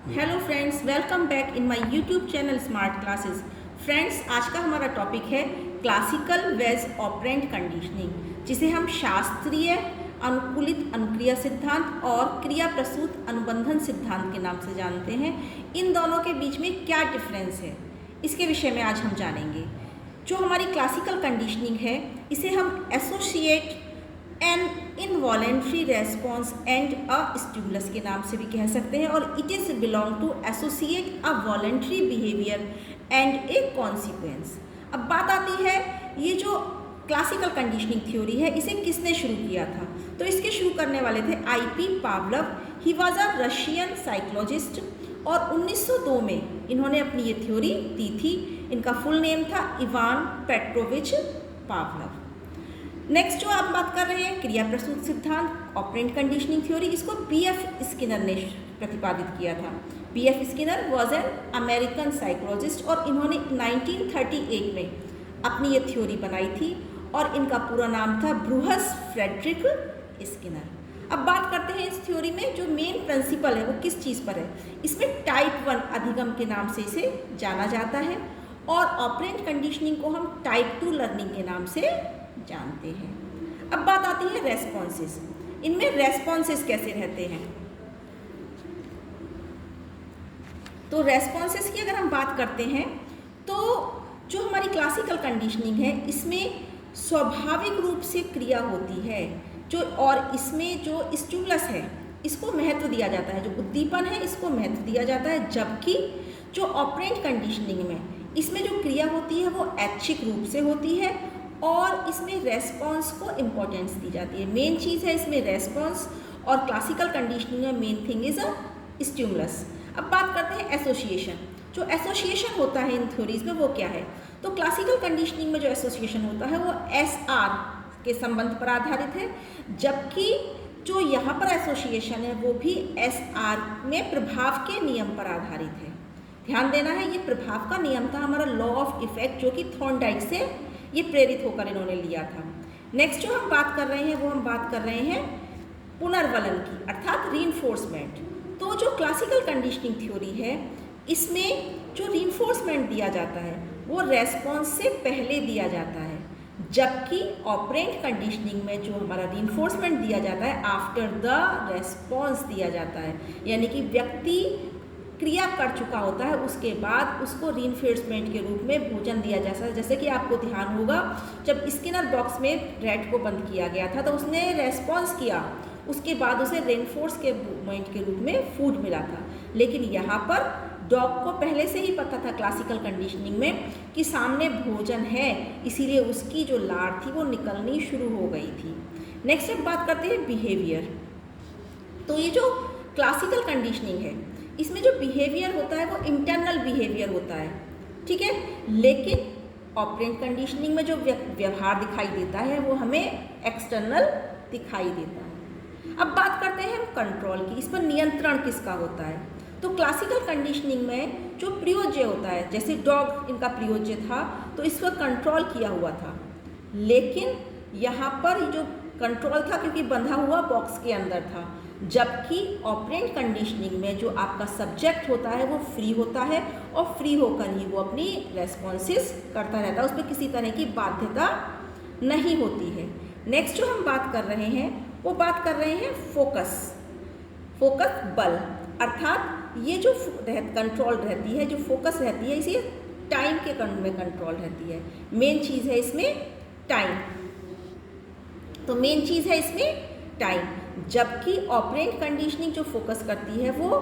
Hello friends, welcome back in my YouTube channel smart classes. Friends, आज का हमारा topic है क्लासिकल वेज ऑपरेंट कंडीशनिंग, जिसे हम शास्त्रीय अनुकूलित अनुक्रिया सिद्धांत और क्रिया प्रसूत अनुबंधन सिद्धांत के नाम से जानते हैं। इन दोनों के बीच में क्या डिफरेंस है, इसके विषय में आज हम जानेंगे। जो हमारी क्लासिकल कंडीशनिंग है, इसे हम associate an involuntary response and a stimulus के नाम से भी कह सकते हैं, और it is belong to associate a voluntary behaviour and a consequence. अब बात आती है, ये जो क्लासिकल कंडीशनिंग थ्योरी है, इसे किसने शुरू किया था? तो इसके शुरू करने वाले थे IP. Pavlov. He was a Russian psychologist और 1902 में इन्होंने अपनी ये थ्योरी दी थी। इनका फुल नेम था इवान पेट्रोविच पावलोव। नेक्स्ट जो आप बात कर रहे हैं, क्रिया प्रसूत सिद्धांत ऑपरेंट कंडीशनिंग थ्योरी, इसको पी.एफ. स्किनर ने प्रतिपादित किया था। PF. Skinner was an American psychologist और इन्होंने 1938 में अपनी ये थ्योरी बनाई थी और इनका पूरा नाम था ब्रूहस फ्रेडरिक स्किनर। अब बात करते हैं इस थ्योरी में जो मेन प्रिंसिपल है वो किस चीज़ पर है। इसमें टाइप 1 अधिगम के नाम से इसे जाना जाता है और ऑपरेंट कंडीशनिंग को हम टाइप 2 लर्निंग के नाम से जानते हैं। अब बात आती है रेस्पॉन्सेस। इनमें रेस्पॉन्सेस कैसे रहते हैं? तो रेस्पॉन्सेस की अगर हम बात करते हैं तो जो हमारी क्लासिकल कंडीशनिंग है, इसमें स्वाभाविक रूप से क्रिया होती है जो, और इसमें जो स्टिमुलस है इसको महत्व दिया जाता है, जो उद्दीपन है इसको महत्व दिया जाता है। जबकि जो ऑपरेंट कंडीशनिंग में इसमें जो क्रिया होती है वो ऐच्छिक रूप से होती है और इसमें रेस्पॉन्स को इम्पोर्टेंस दी जाती है। मेन चीज़ है इसमें रेस्पॉन्स, और क्लासिकल कंडीशनिंग में main thing is a stimulus. अब बात करते हैं एसोसिएशन। जो एसोसिएशन होता है इन थ्योरीज में वो क्या है? तो क्लासिकल कंडीशनिंग में जो एसोसिएशन होता है वो एस.आर. के संबंध पर आधारित है, जबकि जो यहाँ पर एसोसिएशन है वो भी एस.आर. में प्रभाव के नियम पर आधारित है। ध्यान देना है, ये प्रभाव का नियम था हमारा लॉ ऑफ इफेक्ट, जो कि थॉर्नडाइक से ये प्रेरित होकर इन्होंने लिया था। नेक्स्ट जो हम बात कर रहे हैं वो हम बात कर रहे हैं पुनर्वलन की, अर्थात रीइंफोर्समेंट। तो जो क्लासिकल कंडीशनिंग थ्योरी है, इसमें जो रीइंफोर्समेंट दिया जाता है वो रेस्पॉन्स से पहले दिया जाता है, जबकि ऑपरेंट कंडीशनिंग में जो हमारा रीइंफोर्समेंट दिया जाता है आफ्टर द रेस्पॉन्स दिया जाता है, यानी कि व्यक्ति क्रिया कर चुका होता है उसके बाद उसको रीइंफोर्समेंट के रूप में भोजन दिया जाता है। जैसे कि आपको ध्यान होगा, जब स्किनर बॉक्स में रैट को बंद किया गया था तो उसने रेस्पॉन्स किया, उसके बाद उसे रीइंफोर्स के मूवमेंट के रूप में फूड मिला था। लेकिन यहाँ पर डॉग को पहले से ही पता था क्लासिकल कंडीशनिंग में कि सामने भोजन है, इसीलिए उसकी जो लार थी वो निकलनी शुरू हो गई थी। नेक्स्ट अब बात करते हैं बिहेवियर। तो ये जो क्लासिकल कंडीशनिंग है, इसमें जो बिहेवियर होता है वो इंटरनल बिहेवियर होता है, ठीक है। लेकिन ऑपरेंट कंडीशनिंग में जो व्यवहार दिखाई देता है वो हमें एक्सटर्नल दिखाई देता है। अब बात करते हैं हम कंट्रोल की, इस पर नियंत्रण किसका होता है? तो क्लासिकल कंडीशनिंग में जो प्रयोज्य होता है, जैसे डॉग इनका प्रयोज्य था तो इस पर कंट्रोल किया हुआ था, लेकिन यहाँ पर जो कंट्रोल था क्योंकि बंधा हुआ बॉक्स के अंदर था। जबकि ऑपरेंट कंडीशनिंग में जो आपका सब्जेक्ट होता है वो फ्री होता है और फ्री होकर ही वो अपनी रेस्पॉन्सेस करता रहता है, उसमें किसी तरह की बाध्यता नहीं होती है। नेक्स्ट जो हम बात कर रहे हैं वो बात कर रहे हैं फोकस बल, अर्थात ये जो कंट्रोल रहती है, जो फोकस रहती है, इसे टाइम के में कंट्रोल रहती है। मेन चीज़ है इसमें टाइम, तो मेन चीज़ है इसमें टाइम। जबकि ऑपरेंट कंडीशनिंग जो फोकस करती है वो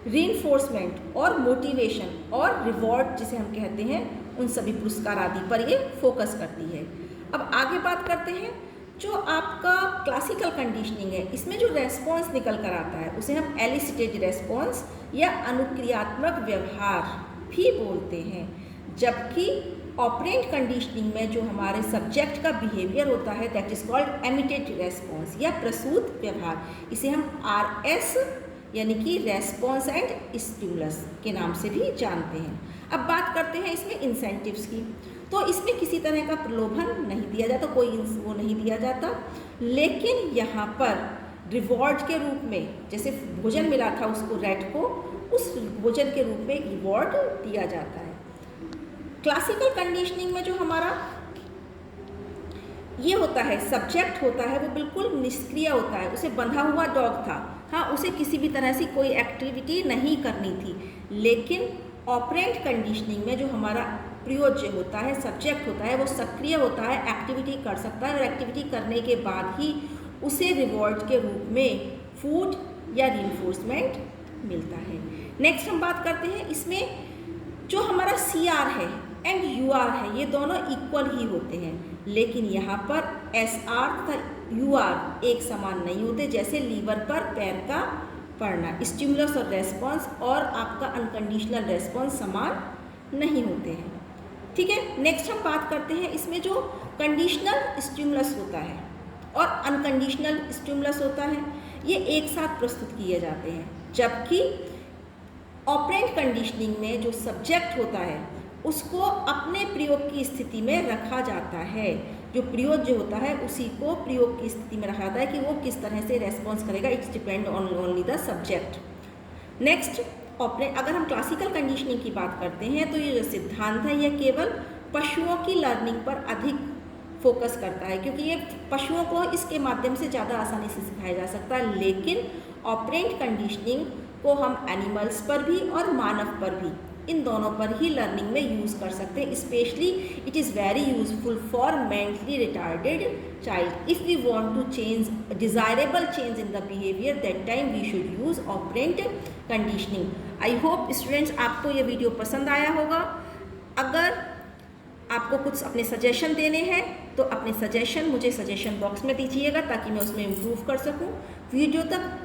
रीइंफोर्समेंट और मोटिवेशन और रिवॉर्ड जिसे हम कहते हैं, उन सभी पुरस्कार आदि पर ये फोकस करती है। अब आगे बात करते हैं, जो आपका क्लासिकल कंडीशनिंग है, इसमें जो रेस्पॉन्स निकल कर आता है उसे हम एलिसिटेड रेस्पॉन्स या अनुक्रियात्मक व्यवहार भी बोलते हैं। जबकि ऑपरेंट कंडीशनिंग में जो हमारे सब्जेक्ट का बिहेवियर होता है that is called emitted response या प्रसूत व्यवहार, इसे हम RS यानी कि रेस्पॉन्स एंड स्टिमुलस के नाम से भी जानते हैं। अब बात करते हैं इसमें इंसेंटिव्स की। तो इसमें किसी तरह का प्रलोभन नहीं दिया जाता, कोई वो नहीं दिया जाता, लेकिन यहाँ पर रिवॉर्ड के रूप में, जैसे भोजन मिला था उसको रैट को, उस भोजन के रूप में रिवॉर्ड दिया जाता है। क्लासिकल कंडीशनिंग में जो हमारा ये होता है, सब्जेक्ट होता है, वो बिल्कुल निष्क्रिय होता है। उसे बंधा हुआ डॉग था, हाँ, उसे किसी भी तरह से कोई एक्टिविटी नहीं करनी थी। लेकिन ऑपरेंट कंडीशनिंग में जो हमारा प्रयोज्य होता है, सब्जेक्ट होता है, वो सक्रिय होता है, एक्टिविटी कर सकता है और एक्टिविटी करने के बाद ही उसे रिवॉर्ड के रूप में फूड या रिइंफोर्समेंट मिलता है। नेक्स्ट हम बात करते हैं, इसमें जो हमारा CR है एंड UR है, ये दोनों इक्वल ही होते हैं, लेकिन यहाँ पर SR तथा UR एक समान नहीं होते। जैसे लीवर पर पैर का पड़ना, स्टिमुलस और रेस्पॉन्स और आपका अनकंडीशनल रेस्पॉन्स समान नहीं होते हैं। ठीक है, नेक्स्ट हम बात करते हैं, इसमें जो कंडीशनल स्टिमुलस होता है और अनकंडीशनल स्टिमुलस होता है, ये एक साथ प्रस्तुत किए जाते हैं। जबकि ऑपरेंट कंडीशनिंग में जो सब्जेक्ट होता है उसको अपने प्रयोग की स्थिति में रखा जाता है। जो प्रयोग जो होता है उसी को प्रयोग की स्थिति में रखा जाता है कि वो किस तरह से रेस्पॉन्स करेगा। It's depend on only the subject. Next, अगर हम क्लासिकल कंडीशनिंग की बात करते हैं तो ये जो सिद्धांत है, यह केवल पशुओं की लर्निंग पर अधिक फोकस करता है, क्योंकि ये पशुओं को इसके माध्यम से ज़्यादा आसानी से सिखाया जा सकता है। लेकिन ऑपरेंट कंडीशनिंग को हम एनिमल्स पर भी और मानव पर भी, इन दोनों पर ही लर्निंग में यूज़ कर सकते हैं। Specially it is very useful for mentally retarded child. If we want to change desirable change in the behaviour, that time we should use operant conditioning. I hope students आपको ये video पसंद आया होगा। अगर आपको कुछ अपने सजेशन देने हैं तो अपने सजेशन मुझे सजेशन बॉक्स में दीजिएगा ताकि मैं उसमें इम्प्रूव कर सकूं। वीडियो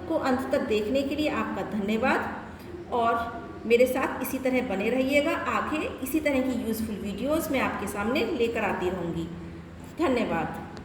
को अंत तक देखने के लिए आपका धन्यवाद और मेरे साथ इसी तरह बने रहिएगा। आगे इसी तरह की यूज़फुल वीडियोस मैं आपके सामने लेकर आती रहूँगी। धन्यवाद।